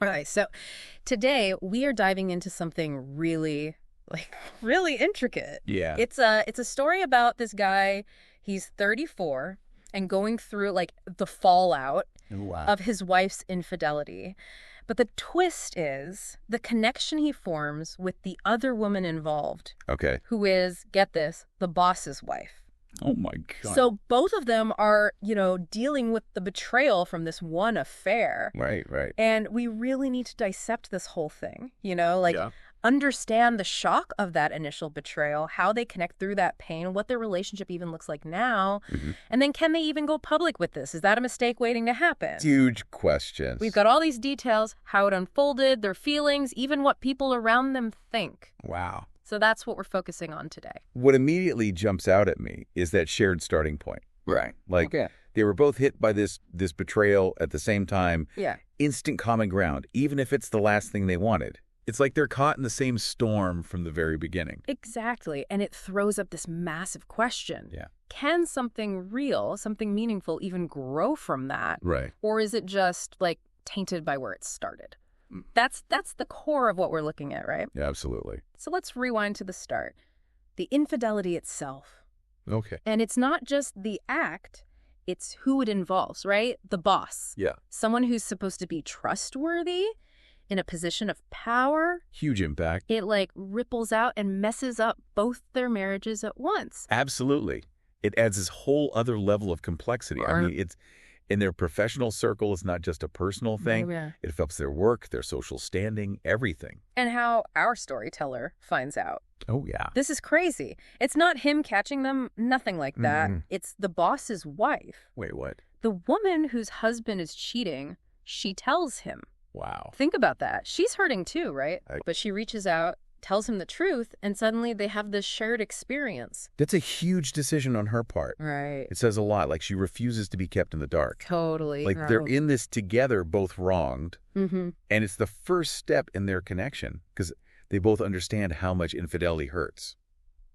All right, so today we are diving into something really, really intricate. Yeah. It's a story about this guy. He's 34 and going through the fallout Wow. of his wife's infidelity. But the twist is the connection he forms with the other woman involved, Okay. who is, get this, the boss's wife. Oh my God. So both of them are, dealing with the betrayal from this one affair. Right. And we really need to dissect this whole thing, Yeah. understand the shock of that initial betrayal, how they connect through that pain, what their relationship even looks like now. Mhm. And then can they even go public with this? Is that a mistake waiting to happen? Huge questions. We've got all these details, how it unfolded, their feelings, even what people around them think. Wow. So that's what we're focusing on today. What immediately jumps out at me is that shared starting point. Right. They were both hit by this betrayal at the same time. Yeah. Instant common ground, even if it's the last thing they wanted. It's like they're caught in the same storm from the very beginning. Exactly. And it throws up this massive question. Yeah. Can something real, something meaningful even grow from that? Right. Or is it just tainted by where it started? That's the core of what we're looking at, right? Yeah, absolutely. So let's rewind to the start. The infidelity itself. Okay. And it's not just the act, it's who it involves, right? The boss. Yeah. Someone who's supposed to be trustworthy, in a position of power. Huge impact. It ripples out and messes up both their marriages at once. Absolutely. It adds this whole other level of complexity. I mean, it's in their professional circle. It's not just a personal thing. Oh, yeah. It affects their work, their social standing, everything. And how our storyteller finds out. Oh, yeah. This is crazy. It's not him catching them, nothing like that. Mhm. It's the boss's wife. Wait, what? The woman whose husband is cheating, she tells him. Wow. Think about that. She's hurting too, right? I- But she reaches out, tells him the truth, and suddenly they have this shared experience. That's a huge decision on her part. Right. It says a lot. She refuses to be kept in the dark. Totally. They're in this together, both wronged. Mm-hmm. And it's the first step in their connection because they both understand how much infidelity hurts.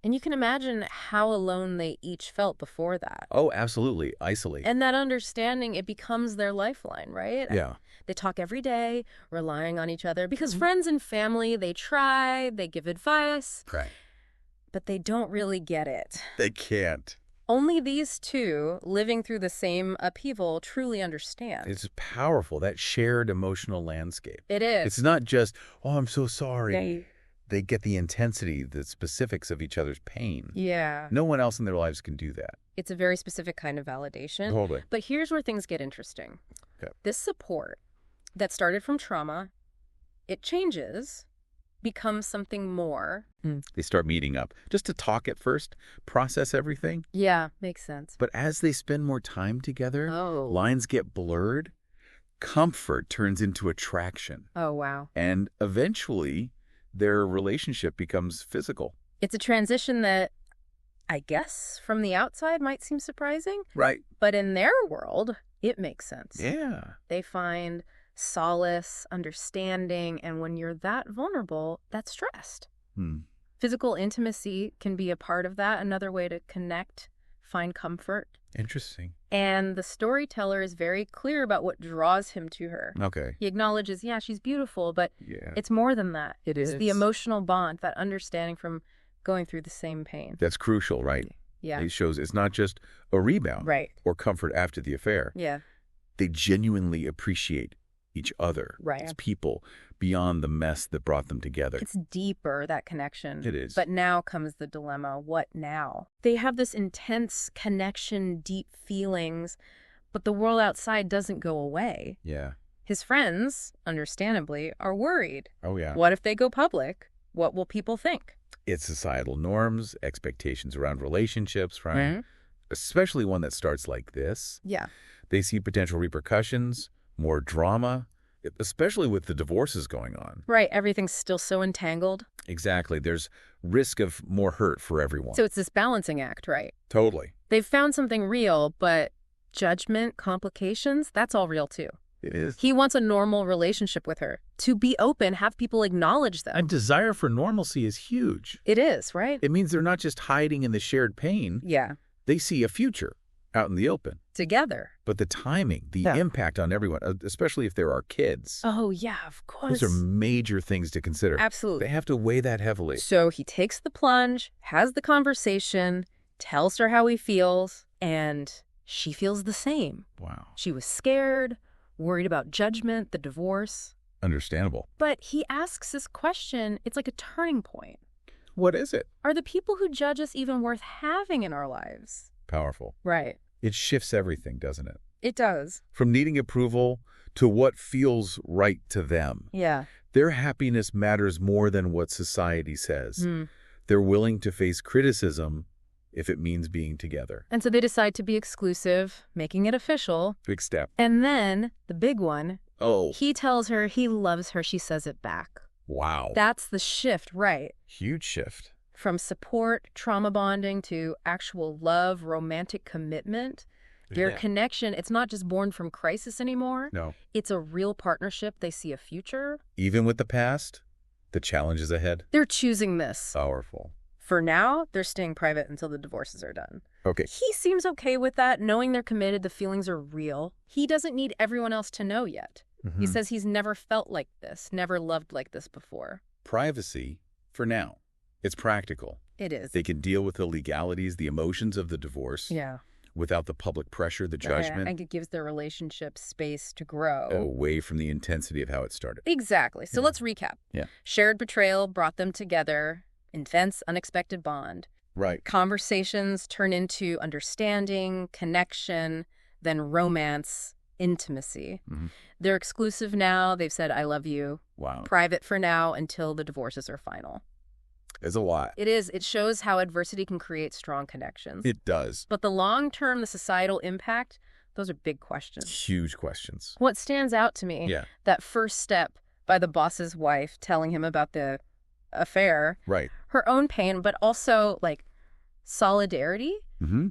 And you can imagine how alone they each felt before that. Oh, absolutely. Isolated. And that understanding, it becomes their lifeline, right? Yeah. They talk every day, relying on each other. Because friends and family, they try, they give advice, Right. but they don't really get it. They can't. Only these two, living through the same upheaval, truly understand. It's powerful, that shared emotional landscape. It is. It's not just, oh, I'm so sorry. They- They get the intensity, the specifics of each other's pain. Yeah. No one else in their lives can do that. It's a very specific kind of validation. Totally. But here's where things get interesting. Okay. This support that started from trauma, it changes, becomes something more. They start meeting up just to talk at first, process everything. Yeah, makes sense. But as they spend more time together, Oh. lines get blurred, comfort turns into attraction. Oh, wow. And eventually, their relationship becomes physical. It's a transition that, I guess, from the outside might seem surprising, Right. but in their world, it makes sense. Yeah. They find solace, understanding, and when you're that vulnerable, that's stressed. Physical intimacy can be a part of that, another way to connect, find comfort. Interesting. And the storyteller is very clear about what draws him to her. Okay. He acknowledges, yeah, she's beautiful, but Yeah. it's more than that. It It's is. the emotional bond, that understanding from going through the same pain. That's crucial, right? Yeah. It shows it's not just a rebound Right. or comfort after the affair. Yeah. They genuinely appreciate each other Right. as people beyond the mess that brought them together. It's deeper, that connection. It is. But now comes the dilemma. What now? They have this intense connection, deep feelings, but the world outside doesn't go away. Yeah. His friends, understandably, are worried. Oh, yeah. What if they go public? What will people think? It's societal norms, expectations around relationships, right? Mhm. Especially one that starts like this. Yeah. They see potential repercussions, more drama, especially with the divorces going on. Right. Everything's still so entangled. Exactly. There's risk of more hurt for everyone. So it's this balancing act, right? Totally. They've found something real, but judgment, complications, that's all real too. It is. He wants a normal relationship with her. To be open, have people acknowledge them. A desire for normalcy is huge. It is, right? It means they're not just hiding in the shared pain. Yeah. They see a future, out in the open. Together. But the timing, the impact on everyone, especially if there are kids. Oh, yeah, of course. Those are major things to consider. Absolutely. They have to weigh that heavily. So he takes the plunge, has the conversation, tells her how he feels, and she feels the same. Wow. She was scared, worried about judgment, the divorce. Understandable. But he asks this question, it's like a turning point. What is it? Are the people who judge us even worth having in our lives? Powerful. Right. It shifts everything, doesn't it? It does. From needing approval to what feels right to them. Yeah. Their happiness matters more than what society says. Mm. They're willing to face criticism if it means being together. And so they decide to be exclusive, making it official. Big step. And then, the big one, Oh. he tells her he loves her. She says it back. Wow. That's the shift, right? Huge shift. From support, trauma bonding, to actual love, romantic commitment. Their connection, it's not just born from crisis anymore. No. It's a real partnership. They see a future. Even with the past, the challenges ahead. They're choosing this. Powerful. For now, they're staying private until the divorces are done. Okay. He seems okay with that, knowing they're committed, the feelings are real. He doesn't need everyone else to know yet. Mm-hmm. He says he's never felt like this, never loved like this before. Privacy, for now. It's practical. It is. They can deal with the legalities, the emotions of the divorce. Yeah. Without the public pressure, the judgment. And it gives their relationship space to grow. Away from the intensity of how it started. Exactly. So let's recap. Yeah. Shared betrayal brought them together. Intense, unexpected bond. Right. Conversations turn into understanding, connection, then romance, intimacy. Mm-hmm. They're exclusive now. They've said, I love you. Wow. Private for now until the divorces are final. It's a lot. It is. It shows how adversity can create strong connections. It does. But the long-term, the societal impact, those are big questions. Huge questions. What stands out to me, that first step by the boss's wife telling him about the affair, right? Her own pain, but also like solidarity,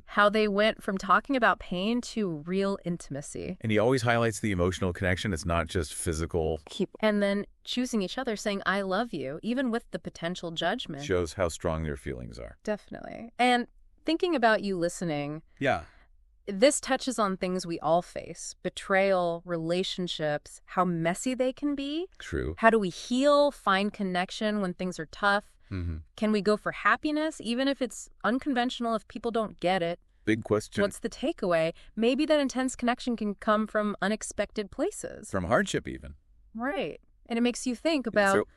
how they went from talking about pain to real intimacy. And he always highlights the emotional connection. It's not just physical. And then choosing each other, saying, I love you, even with the potential judgment. Shows how strong their feelings are. Definitely. And thinking about you listening. Yeah. This touches on things we all face. Betrayal, relationships, how messy they can be. True. How do we heal, find connection when things are tough? Mm-hmm. Can we go for happiness, even if it's unconventional, if people don't get it? Big question. What's the takeaway? Maybe that intense connection can come from unexpected places. From hardship, even. Right. And it makes you think about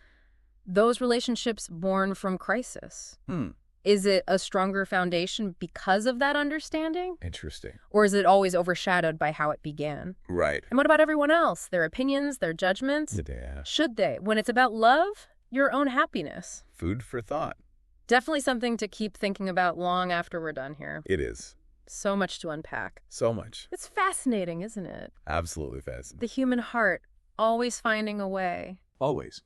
those relationships born from crisis. Is it a stronger foundation because of that understanding? Interesting. Or is it always overshadowed by how it began? Right. And what about everyone else? Their opinions, their judgments? Yeah. Should they? When it's about love, your own happiness. Food for thought. Definitely something to keep thinking about long after we're done here. It is. So much to unpack. So much. It's fascinating, isn't it? Absolutely fascinating. The human heart, always finding a way. Always.